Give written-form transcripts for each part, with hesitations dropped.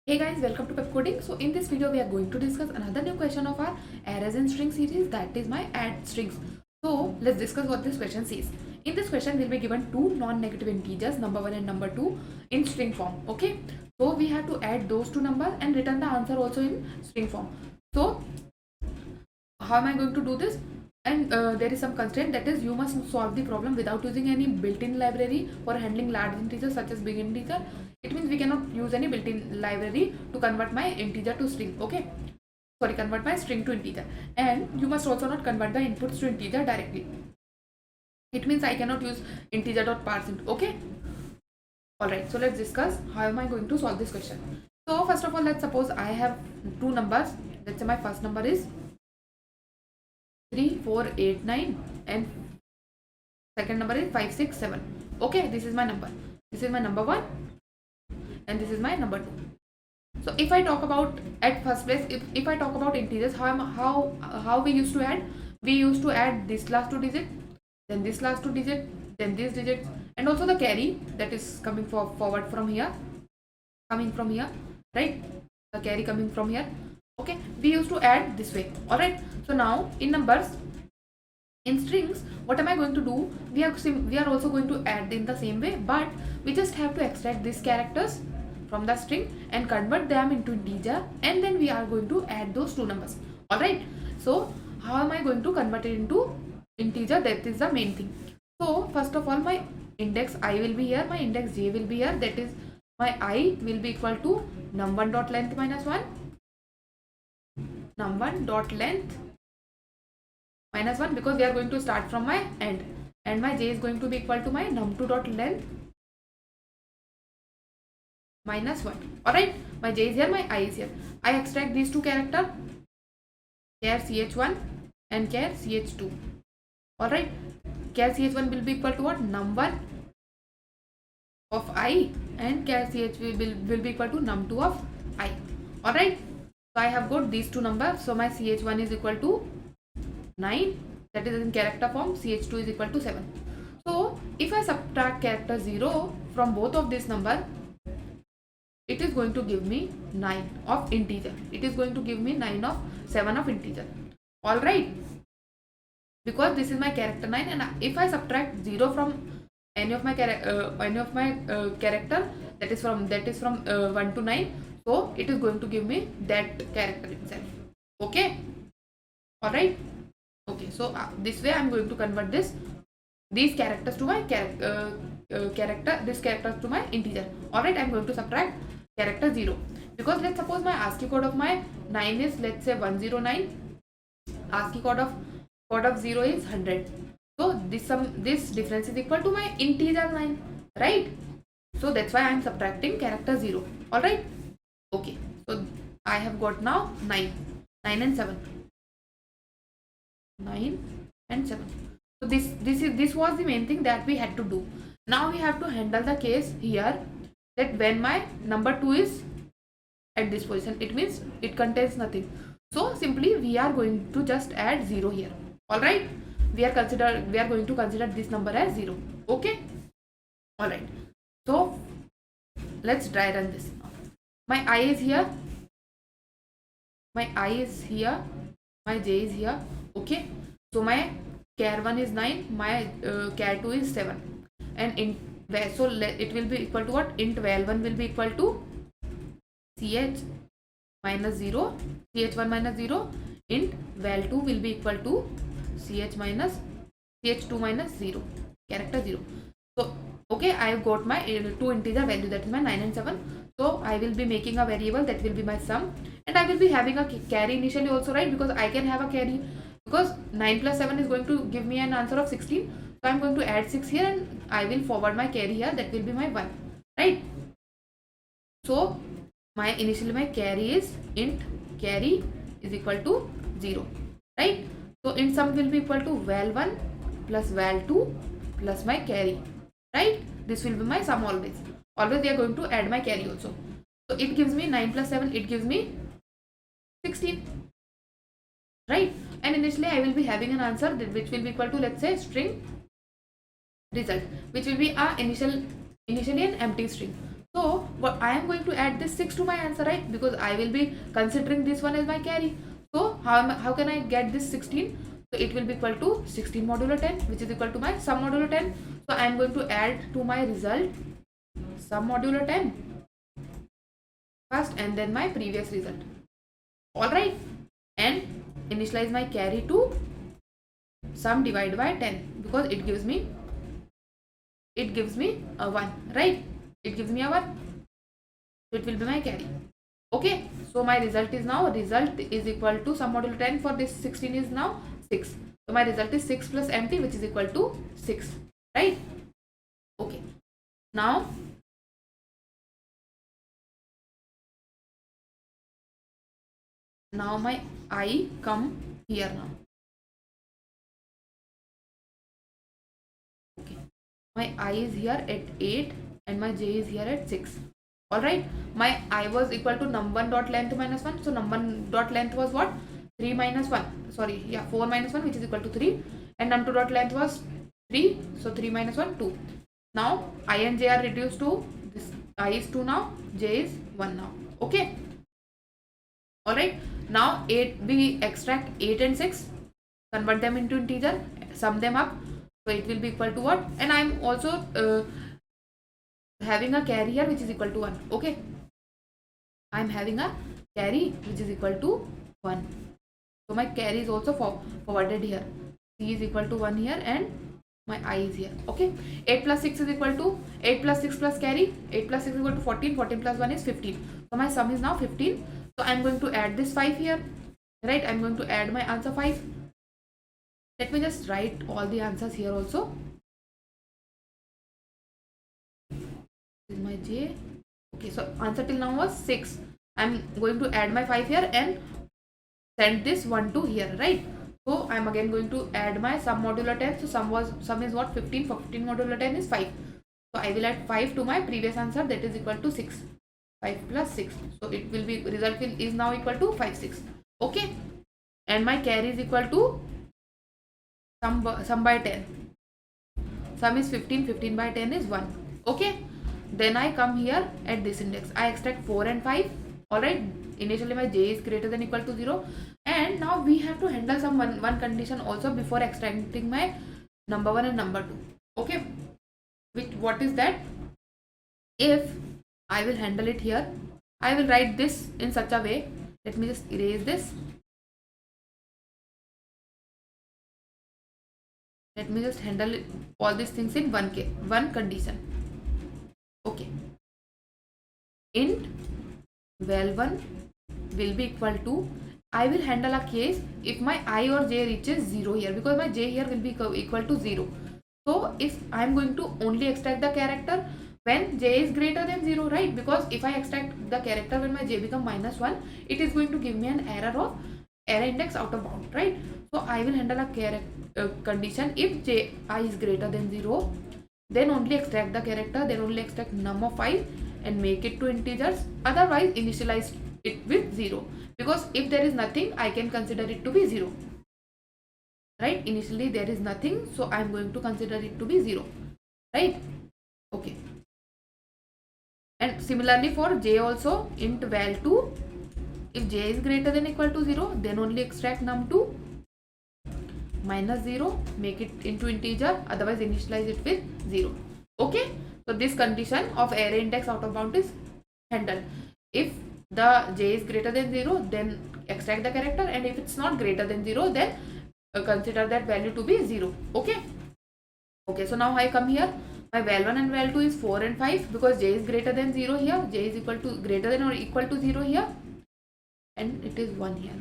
Hey guys, welcome to Pep Coding. So in this video we are going to discuss another new question of our arrays and string series, that is my add strings. So let's discuss what this question says. In this question we'll be given two non-negative integers, number 1 and number 2, in string form. Okay, so we have to add those two numbers and return the answer also in string form. So how am I going to do this? And there is some constraint, that is you must solve the problem without using any built-in library for handling large integers such as big integer. It means we cannot use any built-in library to convert my integer to string. Okay, sorry, convert my string to integer. And you must also not convert the inputs to integer directly. It means I cannot use integer.parseInt. Okay, alright, so let's discuss how am I going to solve this question. So first of all, let's suppose I have two numbers. Let's say my first number is 3, 4, 8, 9 and second number is 5, 6, 7. Okay, this is my number. This is my number 1 and this is my number 2. So if I talk about at first place, if I talk about integers, how we used to add? We used to add this last two digit, then this last two digit, then this digit, and also the carry that is coming forward from here, right? The carry coming from here. Okay, we used to add this way. All right, so now in numbers, in strings, what am I going to do? We are also going to add in the same way, but we just have to extract these characters from the string and convert them into integer, and then we are going to add those two numbers. All right, so how am I going to convert it into integer? That is the main thing. So first of all, my index I will be here, my index j will be here, that is my I will be equal to num1 dot length minus 1, num1 dot length minus 1, because we are going to start from my end, and my j is going to be equal to my num2 dot length minus 1. Alright, my j is here, my I is here. I extract these two characters, char ch1 and char ch2. Alright, char ch1 will be equal to what? Num1 of I, and char ch will be equal to num2 of I. Alright, so I have got these two numbers. So my ch1 is equal to 9, that is in character form. ch2 is equal to 7. So if I subtract character 0 from both of this number, it is going to give me 9 of integer. It is going to give me 9 of 7 of integer. All right, because this is my character 9, and if I subtract 0 from any of my character, that is from 1 to 9, so it is going to give me that character itself. Okay, all right. Okay, so this way I am going to convert these characters to my this characters to my integer. All right, I am going to subtract character 0, because let's suppose my ASCII code of my 9 is, let's say, 109. ASCII code of 0 is 100. So this difference is equal to my integer 9, right? So that's why I am subtracting character 0. All right. Okay, so I have got now 9 and 7. 9 and 7. So this was the main thing that we had to do. Now we have to handle the case here that when my number 2 is at this position, it means it contains nothing. So simply we are going to just add 0 here. All right, we are going to consider this number as 0. Okay, all right, so let's try run this. My I is here, my I is here, my j is here. Okay, so my char 1 is 9, my char 2 is 7, and int so it will be equal to what? Int val1 will be equal to ch minus 0, ch1 minus 0. Int val2 will be equal to ch2 minus 0, character 0. So okay, I have got my two integer value, that is my 9 and 7. So I will be making a variable that will be my sum, and I will be having a carry initially also, right? Because I can have a carry, because 9 plus 7 is going to give me an answer of 16. So I am going to add 6 here, and I will forward my carry here, that will be my 1, right? So initially my carry is int carry is equal to 0, right? So int sum will be equal to val1 plus val2 plus my carry, right? This will be my sum always. Always we are going to add my carry also. So it gives me 9 plus 7, it gives me 16, right? And initially I will be having an answer which will be equal to, let's say, string result, which will be a initially an empty string. So what I am going to add this 6 to my answer, right? Because I will be considering this one as my carry. So how can I get this 16? So it will be equal to 16 modulo 10, which is equal to my sum modulo 10. So I am going to add to my result sum modulo 10 first and then my previous result. Alright, and initialize my carry to sum divided by 10 because it gives me a 1, right? It gives me a 1, so it will be my carry. Okay, so my result is equal to sum modulo 10 for this 16 is now 6. So my result is 6 plus empty, which is equal to 6, right? Okay, now my I come here now. Okay, my I is here at 8 and my J is here at 6. Alright, my I was equal to num1 dot length minus 1. So num1 dot length was what? 3 minus 1. Sorry, yeah, 4 minus 1, which is equal to 3. And num2 dot length was 3. So 3 minus 1, 2. Now I and J are reduced to this. I is 2 now, J is 1 now. Okay. Alright, now 8, we extract 8 and 6, convert them into integer, sum them up. So it will be equal to what? And I am also having a carry here which is equal to 1. Okay, I am having a carry which is equal to 1. So my carry is also forwarded here. C is equal to 1 here and my I is here. Okay, 8 plus 6 is equal to 8 plus 6 plus carry. 8 plus 6 is equal to 14. 14 plus 1 is 15. So my sum is now 15. So I am going to add this 5 here, right? I am going to add my answer 5. Let me just write all the answers here also. This is my J. Okay, so answer till now was 6. I am going to add my 5 here and send this 1 to here, right? So I am again going to add my sum modulo 10. So sum is what? 15. For 15 modulo 10 is 5. So I will add 5 to my previous answer, that is equal to 6. 5 plus 6. So it will be is now equal to 5 6. Okay, and my carry is equal to sum by 10. Sum is 15. 15 by 10 is 1. Okay, then I come here at this index. I extract 4 and 5. Alright, initially my J is greater than equal to 0, and now we have to handle some one condition also before extracting my number 1 and number 2. Okay, what is that? If I will handle it here, I will write this in such a way. Let me just erase this. Let me just handle all these things in one condition. Okay, int val1 will be equal to, I will handle a case if my I or J reaches 0 here, because my J here will be equal to 0. So if I am going to only extract the character when J is greater than 0, right? Because if I extract the character when my J become minus 1, it is going to give me an error index out of bound, right? So I will handle a condition if Ji is greater than 0, then only extract the character, then only extract num of 5 and make it to integers. Otherwise initialize it with 0, because if there is nothing, I can consider it to be 0, right? Initially there is nothing, so I am going to consider it to be 0, right? Okay, and similarly for J also, int val2, if J is greater than equal to 0, then only extract num2 minus 0, make it into integer, otherwise initialize it with 0. Okay, so this condition of array index out of bound is handled. If the J is greater than 0, then extract the character, and if it's not greater than 0, then consider that value to be 0. Okay, okay, so now I come here, my val1 and val2 is 4 and 5, because J is greater than 0 here, J is equal to greater than or equal to 0 here, and it is 1 here.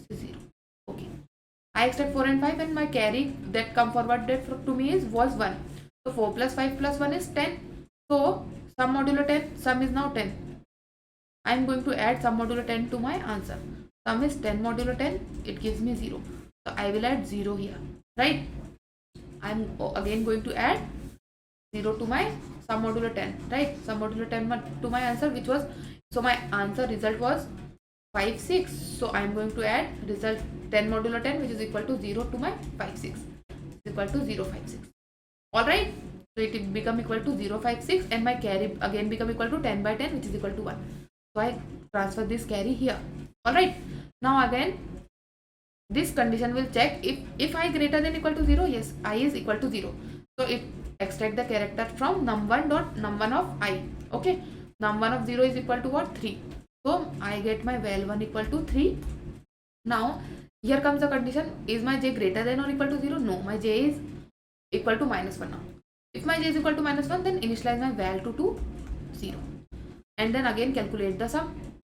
This is 0. Okay, I extract 4 and 5, and my carry that come forwarded to me was 1. So 4 plus 5 plus 1 is 10. So sum modulo 10, sum is now 10. I am going to add sum modulo 10 to my answer. Sum is 10 modulo 10, it gives me 0. So I will add 0 here, right? I am again going to add 0 to my sum modulo 10, right? Sum modulo 10 to my answer, which was, so my answer result was 5 6. So I am going to add result 10 modulo 10, which is equal to 0 to my 5 6, is equal to 0 5 6. All right, So it will become equal to 0, 5, 6 and my carry again become equal to 10 by 10 which is equal to 1. So I transfer this carry here. Alright. Now again this condition will check if I greater than equal to 0, yes, I is equal to 0. So it extract the character from num1 dot num1 of I. Okay. Num1 of 0 is equal to what? 3. So I get my val1 equal to 3. Now here comes the condition, is my j greater than or equal to 0? No, my j is equal to minus 1 now. If my j is equal to minus 1, then initialize my val2 to 0. And then again calculate the sum.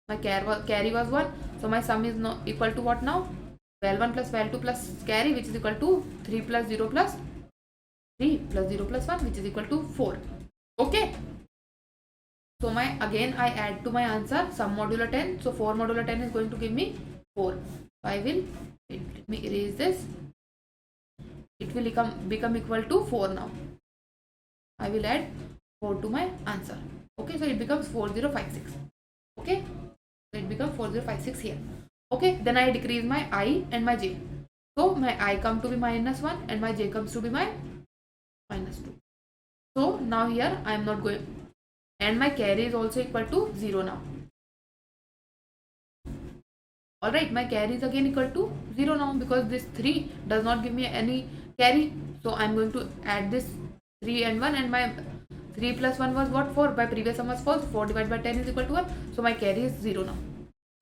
My carry was 1. So my sum is no equal to what now? Val1 plus val2 plus carry which is equal to 3 plus 0 plus 3 plus 0 plus 1 which is equal to 4. Okay. So my again I add to my answer sum modulo 10. So 4 modulo 10 is going to give me 4. So I will, let me erase this. It will become equal to 4 now. I will add 4 to my answer. Okay, so it becomes 4056. Okay, so it becomes 4056 here. Okay, then I decrease my I and my j. So my I come to be minus 1 and my j comes to be my minus 2. So now here I am not going, and my carry is also equal to 0 now. Alright, my carry is again equal to 0 now because this 3 does not give me any carry. So I am going to add this 3 and 1 and my 3 plus 1 was what? 4. By previous sum was false. 4 divided by 10 is equal to 1. So my carry is 0 now.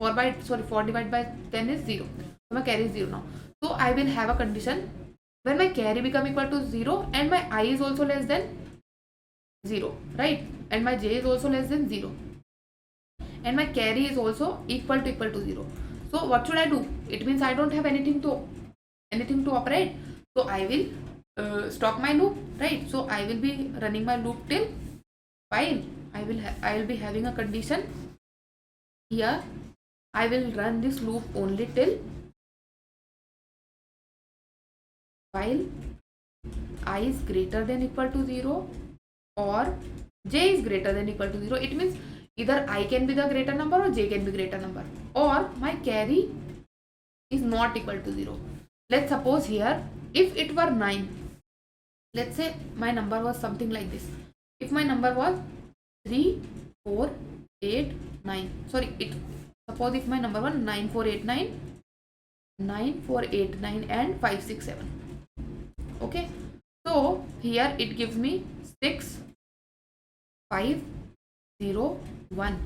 4 divided by 10 is 0. So my carry is 0 now. So I will have a condition when my carry become equal to 0 and my I is also less than 0. Right? And my j is also less than 0. And my carry is also equal to 0. So what should I do? It means I don't have anything to operate. So I will stop my loop, right? So I will be running my loop till while I will be having a condition here. I will run this loop only till while I is greater than equal to 0 or j is greater than equal to 0. It means either I can be the greater number or j can be greater number, or my carry is not equal to 0. Let's suppose here if it were 9, let's say my number was something like this. If my number was 3, 4, 8, 9, suppose if my number was 9, 4, 8, 9, 9, 4, 8, 9 and 5, 6, 7. Okay, so here it gives me 6, 5, 0, 1.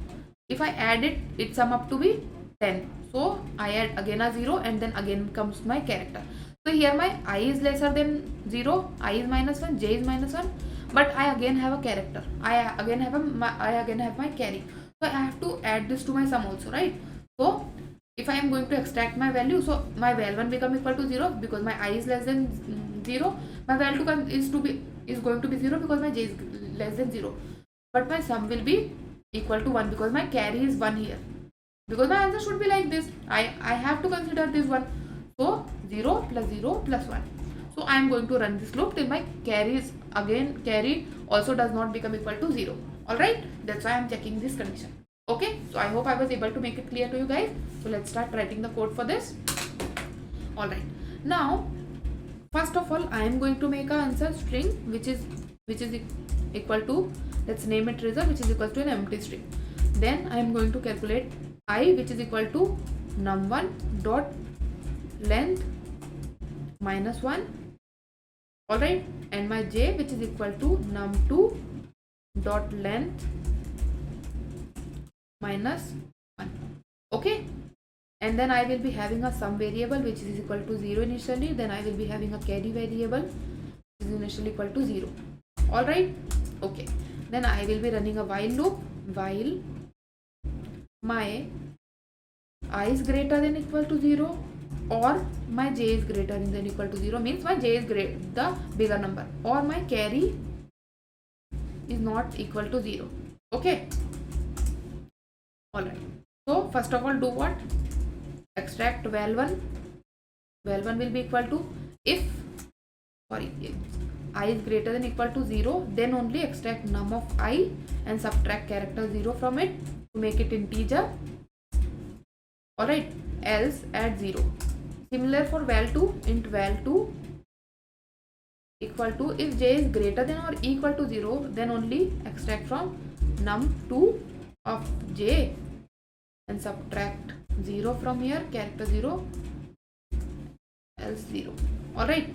If I add it, it sum up to be 10. So I add again a 0 and then again comes my character. So here my I is lesser than 0, I is minus 1, j is minus 1, but I again have a character. I again have my carry. So I have to add this to my sum also, right? So if I am going to extract my value, so my val1 become equal to 0 because my I is less than 0. My val2 is going to be 0 because my j is less than 0. But my sum will be equal to 1 because my carry is 1 here. Because my answer should be like this. I have to consider this one. So 0 plus 0 plus 1. So I am going to run this loop till my carry also does not become equal to 0. Alright, that's why I am checking this condition. Okay, so I hope I was able to make it clear to you guys. So let's start writing the code for this. Alright, now first of all I am going to make an answer string which is equal to, let's name it result, which is equal to an empty string. Then I am going to calculate I which is equal to num1 dot length minus 1. Alright, and my j which is equal to num2 dot length minus 1. Okay, and then I will be having a sum variable which is equal to 0 initially. Then I will be having a carry variable which is initially equal to 0. Alright, okay, then I will be running a while loop while my I is greater than equal to 0 or my j is greater than equal to 0, means my j is the bigger number, or my carry is not equal to 0. Okay, alright, so first of all do what? Extract val1. Val1 will be equal to, if I is greater than equal to 0, then only extract num of I and subtract character 0 from it to make it integer. Alright, else add 0. Similar for val2, int val2 equal to, if j is greater than or equal to 0, then only extract from num2 of j and subtract 0 from here, character 0, else 0. Alright.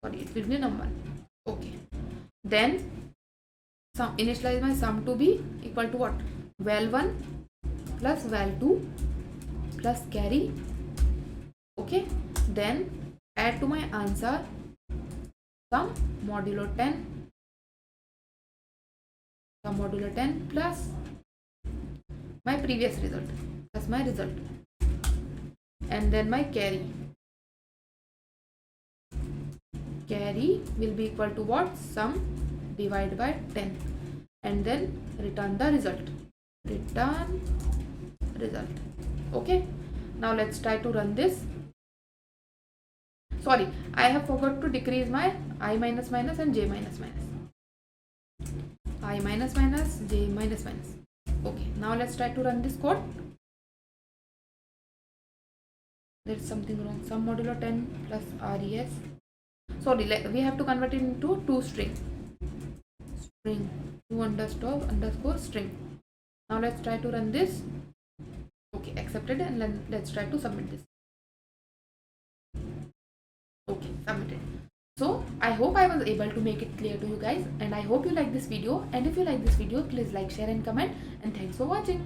Sorry, it will be num1. Okay. Then initialize my sum to be equal to what? Val1 plus val2 plus carry. Okay. Then add to my answer sum modulo 10 plus my previous result plus my result, and then my carry will be equal to what? Sum divided by 10, and then return the result. Okay, now let's try to run this. Sorry, I have forgot to decrease my I minus minus and j minus minus. I minus minus, j minus minus. Okay, now let's try to run this code. There's something wrong. Sum modulo 10 plus res. Sorry, we have to convert it into two string 2 underscore string. Now let's try to run this. Okay, accepted, and then let's try to submit this. Okay, submitted. So I hope I was able to make it clear to you guys, and I hope you like this video. And if you like this video, please like, share and comment, and thanks for watching.